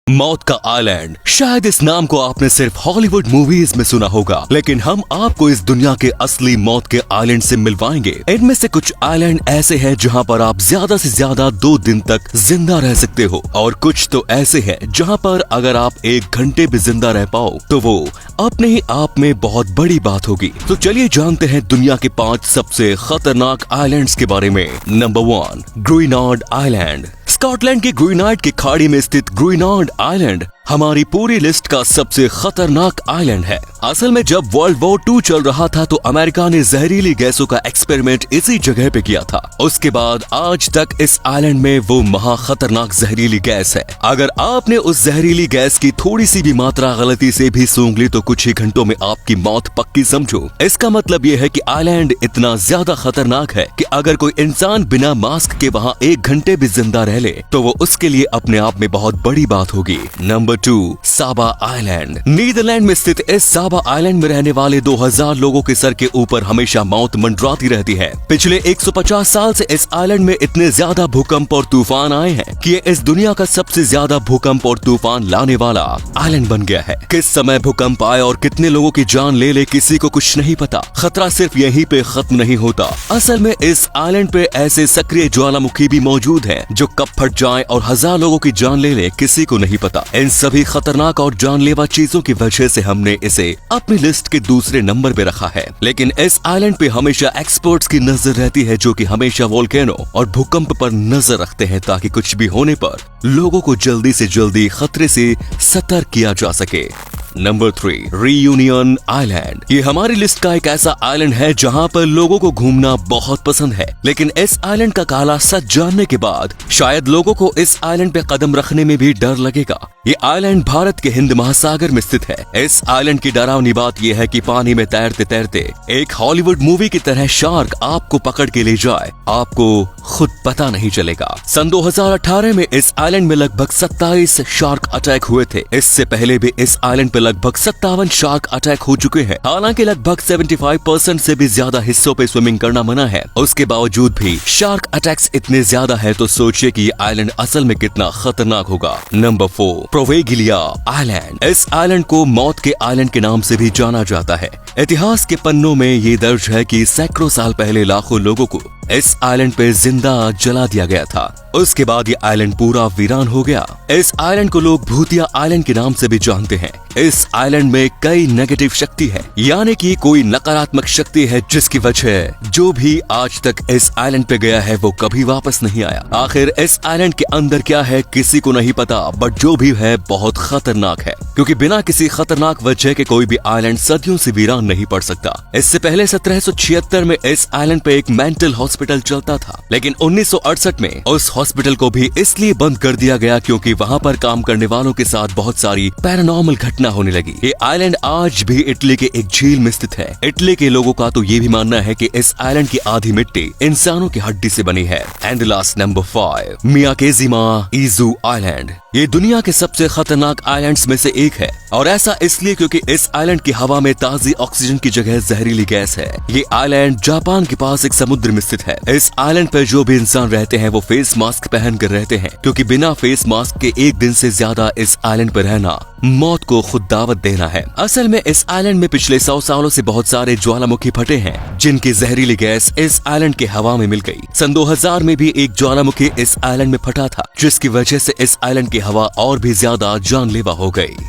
मौत का आइलैंड। शायद इस नाम को आपने सिर्फ हॉलीवुड मूवीज में सुना होगा, लेकिन हम आपको इस दुनिया के असली मौत के आइलैंड से मिलवाएंगे। इनमें से कुछ आइलैंड ऐसे हैं जहां पर आप ज्यादा से ज्यादा 2 दिन तक जिंदा रह सकते हो, और कुछ तो ऐसे हैं जहां पर अगर आप 1 घंटे भी जिंदा रह पाओ तो वो अपने ही आप में बहुत बड़ी बात होगी। तो चलिए जानते हैं दुनिया के 5 सबसे खतरनाक आइलैंड्स के बारे में। Number 1, ग्रुइनार्ड island. स्कॉटलैंड की ग्रुइनार्ड की खाड़ी में स्थित ग्रुइनार्ड आइलैंड हमारी पूरी लिस्ट का सबसे खतरनाक आइलैंड है। असल में जब वर्ल्ड वॉर 2 चल रहा था तो अमेरिका ने जहरीली गैसों का एक्सपेरिमेंट इसी जगह पे किया था। उसके बाद आज तक इस आइलैंड में वो महा खतरनाक जहरीली गैस है। अगर आपने उस जहरीली गैस की थोड़ी सी भी मात्रा गलती से भी सूंघ ली तो कुछ ही घंटों में आपकी मौत पक्की समझो। इसका मतलब ये है कि आइलैंड इतना ज्यादा खतरनाक है कि अगर कोई इंसान बिना मास्क के वहाँ 1 घंटे भी जिंदा रह ले तो वो उसके लिए अपने आप में बहुत बड़ी बात होगी। नंबर 2, साबा आइलैंड। नीदरलैंड में स्थित इस साबा आइलैंड में रहने वाले 2000 लोगों के सर के ऊपर हमेशा मौत मंडराती रहती है। पिछले 150 साल से इस आइलैंड में इतने ज्यादा भूकंप और तूफान आए हैं कि ये इस दुनिया का सबसे ज्यादा भूकंप और तूफान लाने वाला आइलैंड बन गया है। किस समय भूकंप आए और कितने लोगों की जान ले ले किसी को कुछ नहीं पता। खतरा सिर्फ यहीं पे खत्म नहीं होता। असल में इस आइलैंड पे ऐसे सक्रिय ज्वालामुखी भी मौजूद हैं जो कब फट जाए और 1000 लोगों की जान ले ले किसी को नहीं पता। इन सभी खतरनाक और जानलेवा चीजों की वजह से हमने इसे अपनी लिस्ट के दूसरे नंबर पे रखा है। लेकिन इस आइलैंड पे हमेशा एक्सपर्ट्स की नजर रहती है जो कि हमेशा वोल्केनो और भूकंप पर नजर रखते हैं ताकि कुछ भी होने पर लोगों को जल्दी से जल्दी खतरे से सतर्क किया जा सके। Number 3, reunion island. ये हमारी लिस्ट का एक ऐसा आइलैंड है जहाँ पर लोगों को घूमना बहुत पसंद है, लेकिन इस आइलैंड का काला सच जानने के बाद शायद लोगों को इस आइलैंड पे कदम रखने में भी डर लगेगा। ये आइलैंड भारत के हिंद महासागर में स्थित है। इस आइलैंड की डरावनी बात यह है कि पानी में तैरते तैरते एक हॉलीवुड मूवी की तरह शार्क आपको पकड़ के ले जाए, आपको खुद पता नहीं चलेगा। सन 2018 में इस आइलैंड में लगभग 27 शार्क अटैक हुए थे। इससे पहले भी इस आइलैंड पे लगभग 57 शार्क अटैक हो चुके हैं। हालांकि लगभग 75% से भी ज्यादा हिस्सों पे स्विमिंग करना मना है, उसके बावजूद भी शार्क अटैक्स इतने ज्यादा है तो सोचिए कि ये आइलैंड असल में कितना खतरनाक होगा। Number 4, Poveglia island. इस आइलैंड को मौत के आइलैंड के नाम से भी जाना जाता है। इतिहास के पन्नों में ये दर्ज है कि सैकड़ों साल पहले लाखों लोगों को इस आइलैंड पे जिंदा जला दिया गया था। उसके बाद ये आइलैंड पूरा वीरान हो गया। इस आइलैंड को लोग भूतिया आइलैंड के नाम से भी जानते हैं। इस आइलैंड में कई नेगेटिव शक्ति है, यानी कि कोई नकारात्मक शक्ति है जिसकी वजह जो भी आज तक इस आइलैंड पे गया है वो कभी वापस नहीं आया। आखिर इस आइलैंड के अंदर क्या है किसी को नहीं पता, बट जो भी है बहुत खतरनाक है, क्योंकि बिना किसी खतरनाक वजह के कोई भी आइलैंड सदियों से वीरान नहीं पड़ सकता। इससे पहले 1776 में इस आइलैंड पे एक मेंटल हॉस्पिटल चलता था, लेकिन 1968 में उस हॉस्पिटल को भी इसलिए बंद कर दिया गया क्योंकि वहाँ पर काम करने वालों के साथ बहुत सारी पैरानॉर्मल घटना होने लगी। ये आइलैंड आज भी इटली के एक झील में स्थित है। इटली के लोगों का तो ये भी मानना है कि इस आइलैंड की आधी मिट्टी इंसानों की हड्डी से बनी है। And last number 5, Miyakejima Izu island. ये दुनिया के सबसे खतरनाक आइलैंड्स में से एक है, और ऐसा इसलिए क्योंकि इस आइलैंड की हवा में ताजी ऑक्सीजन की जगह जहरीली गैस है। ये आइलैंड जापान के पास एक समुद्र में स्थित है। इस आइलैंड पर जो भी इंसान रहते हैं वो फेस मास्क पहन कर रहते हैं, क्योंकि बिना फेस मास्क के 1 दिन से ज्यादा इस आइलैंड पर रहना मौत को खुद दावत देना है। असल में इस आइलैंड में पिछले 100 सालों से बहुत सारे ज्वालामुखी फटे हैं जिनकी जहरीली गैस इस आइलैंड के हवा में मिल गई। सन 2000 में भी एक ज्वालामुखी इस आइलैंड में फटा था, जिसकी वजह से इस आइलैंड की हवा और भी ज्यादा जानलेवा हो गई।